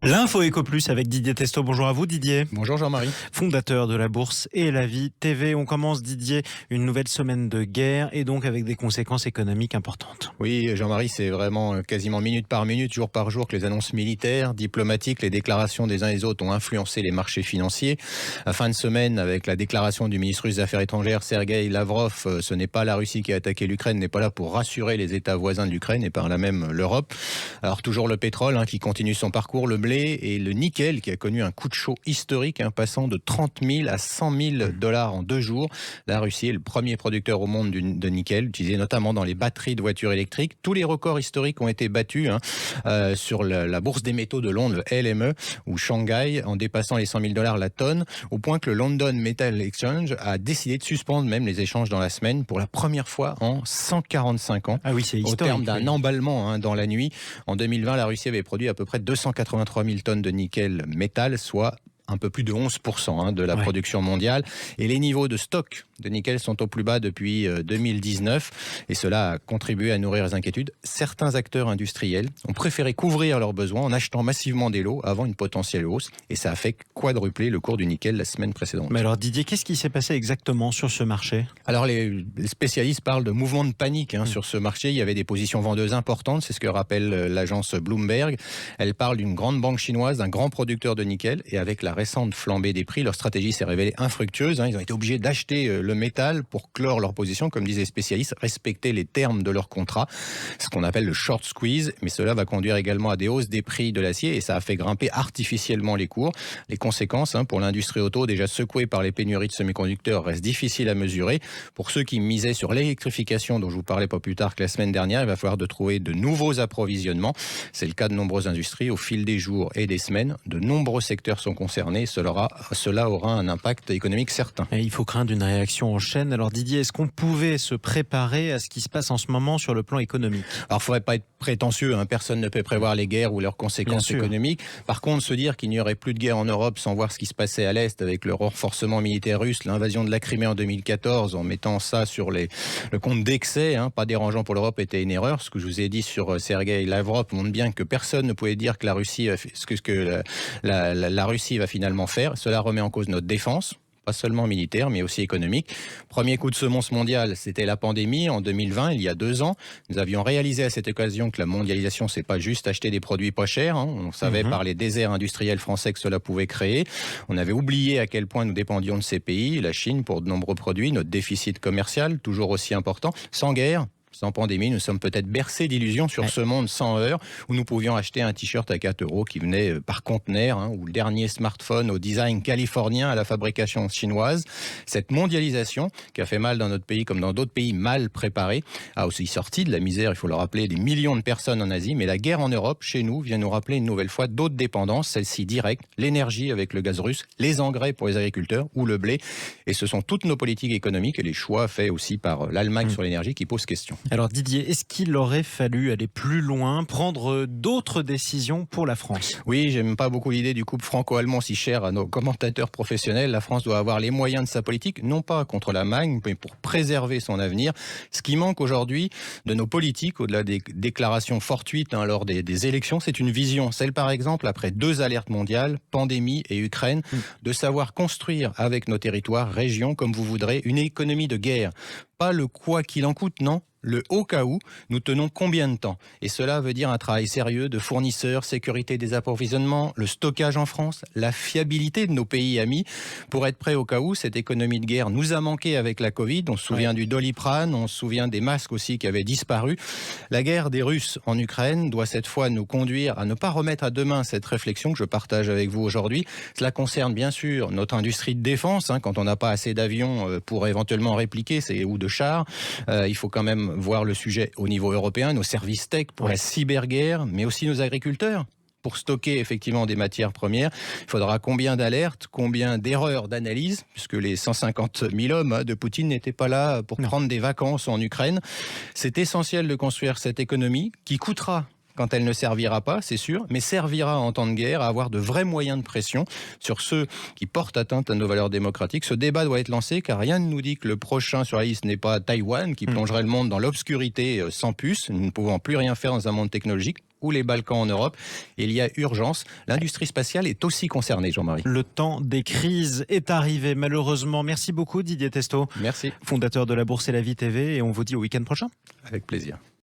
L'info Éco Plus avec Didier Testo. Bonjour à vous Didier. Bonjour Jean-Marie. Fondateur de la Bourse et La Vie TV. On commence Didier une nouvelle semaine de guerre et donc avec des conséquences économiques importantes. Oui Jean-Marie, c'est vraiment quasiment minute par minute, jour par jour que les annonces militaires, diplomatiques, les déclarations des uns et des autres ont influencé les marchés financiers. À fin de semaine, avec la déclaration du ministre russe des Affaires étrangères, Sergueï Lavrov, ce n'est pas la Russie qui a attaqué l'Ukraine, n'est pas là pour rassurer les États voisins de l'Ukraine et par là même l'Europe. Alors toujours le pétrole qui continue son parcours, le blé et le nickel qui a connu un coup de chaud historique, passant de 30 000 à 100 000 dollars en 2 jours. La Russie est le premier producteur au monde de nickel, utilisé notamment dans les batteries de voitures électriques. Tous les records historiques ont été battus sur la bourse des métaux de Londres, LME, ou Shanghai, en dépassant les 100 000 dollars la tonne, au point que le London Metal Exchange a décidé de suspendre même les échanges dans la semaine pour la première fois en 145 ans. Ah oui, c'est historique. Au terme d'un emballement dans la nuit. En 2020, la Russie avait produit à peu près 283 000 tonnes de nickel métal, soit un peu plus de 11% de la production mondiale. Et les niveaux de stock de nickel sont au plus bas depuis 2019. Et cela a contribué à nourrir les inquiétudes. Certains acteurs industriels ont préféré couvrir leurs besoins en achetant massivement des lots avant une potentielle hausse. Et ça a fait quadrupler le cours du nickel la semaine précédente. Mais alors Didier, qu'est-ce qui s'est passé exactement sur ce marché ? Alors les spécialistes parlent de mouvement de panique sur ce marché. Il y avait des positions vendeuses importantes. C'est ce que rappelle l'agence Bloomberg. Elle parle d'une grande banque chinoise, d'un grand producteur de nickel. Et avec la récente flambée des prix, leur stratégie s'est révélée infructueuse. Ils ont été obligés d'acheter le métal pour clore leur position, comme disaient les spécialistes, respecter les termes de leur contrat, ce qu'on appelle le short squeeze. Mais cela va conduire également à des hausses des prix de l'acier et ça a fait grimper artificiellement les cours. Les conséquences pour l'industrie auto, déjà secouée par les pénuries de semi-conducteurs, restent difficiles à mesurer. Pour ceux qui misaient sur l'électrification, dont je vous parlais pas plus tard que la semaine dernière, il va falloir trouver de nouveaux approvisionnements. C'est le cas de nombreuses industries. Au fil des jours et des semaines, de nombreux secteurs sont concernés. Cela aura un impact économique certain. Et il faut craindre une réaction en chaîne. Alors Didier, est-ce qu'on pouvait se préparer à ce qui se passe en ce moment sur le plan économique ? Alors il ne faudrait pas être prétentieux, personne ne peut prévoir les guerres ou leurs conséquences économiques. Par contre, se dire qu'il n'y aurait plus de guerre en Europe sans voir ce qui se passait à l'Est avec le renforcement militaire russe, l'invasion de la Crimée en 2014, en mettant ça sur le compte d'excès, pas dérangeant pour l'Europe, était une erreur. Ce que je vous ai dit sur Sergueï Lavrov montre bien que personne ne pouvait dire que la Russie, la Russie va finalement faire. Cela remet en cause notre défense, pas seulement militaire, mais aussi économique. Premier coup de semonce mondial, c'était la pandémie en 2020, il y a 2 ans. Nous avions réalisé à cette occasion que la mondialisation, c'est pas juste acheter des produits pas chers. On savait par les déserts industriels français que cela pouvait créer. On avait oublié à quel point nous dépendions de ces pays, la Chine pour de nombreux produits, notre déficit commercial toujours aussi important. Sans guerre, sans pandémie, nous sommes peut-être bercés d'illusions sur ce monde sans heurts où nous pouvions acheter un t-shirt à 4 € qui venait par conteneur, ou le dernier smartphone au design californien à la fabrication chinoise. Cette mondialisation, qui a fait mal dans notre pays comme dans d'autres pays mal préparés, a aussi sorti de la misère, il faut le rappeler, des millions de personnes en Asie. Mais la guerre en Europe, chez nous, vient nous rappeler une nouvelle fois d'autres dépendances, celle-ci directe, l'énergie avec le gaz russe, les engrais pour les agriculteurs ou le blé. Et ce sont toutes nos politiques économiques et les choix faits aussi par l'Allemagne sur l'énergie qui posent question. Alors Didier, est-ce qu'il aurait fallu aller plus loin, prendre d'autres décisions pour la France ? Oui, j'aime pas beaucoup l'idée du couple franco-allemand si cher à nos commentateurs professionnels. La France doit avoir les moyens de sa politique, non pas contre l'Allemagne, mais pour préserver son avenir. Ce qui manque aujourd'hui de nos politiques, au-delà des déclarations fortuites lors des élections, c'est une vision. Celle par exemple, après 2 alertes mondiales, pandémie et Ukraine, de savoir construire avec nos territoires, régions, comme vous voudrez, une économie de guerre. Pas le quoi qu'il en coûte, non. Le au cas où, nous tenons combien de temps ? Et cela veut dire un travail sérieux de fournisseurs, sécurité des approvisionnements, le stockage en France, la fiabilité de nos pays amis. Pour être prêt au cas où, cette économie de guerre nous a manqué avec la Covid. On se souvient du Doliprane, on se souvient des masques aussi qui avaient disparu. La guerre des Russes en Ukraine doit cette fois nous conduire à ne pas remettre à demain cette réflexion que je partage avec vous aujourd'hui. Cela concerne bien sûr notre industrie de défense, quand on n'a pas assez d'avions pour éventuellement répliquer, ou de chars. Il faut quand même voir le sujet au niveau européen, nos services tech pour la cyberguerre, mais aussi nos agriculteurs. Pour stocker effectivement des matières premières, il faudra combien d'alertes, combien d'erreurs d'analyse, puisque les 150 000 hommes de Poutine n'étaient pas là pour prendre des vacances en Ukraine. C'est essentiel de construire cette économie qui coûtera quand elle ne servira pas, c'est sûr, mais servira en temps de guerre à avoir de vrais moyens de pression sur ceux qui portent atteinte à nos valeurs démocratiques. Ce débat doit être lancé car rien ne nous dit que le prochain sur la liste n'est pas Taïwan qui plongerait le monde dans l'obscurité sans puce, nous ne pouvons plus rien faire dans un monde technologique. ou les Balkans en Europe. Et il y a urgence. L'industrie spatiale est aussi concernée, Jean-Marie. Le temps des crises est arrivé, malheureusement. Merci beaucoup Didier Testo, Merci. fondateur de la Bourse et la Vie TV, et on vous dit au week-end prochain. Avec plaisir.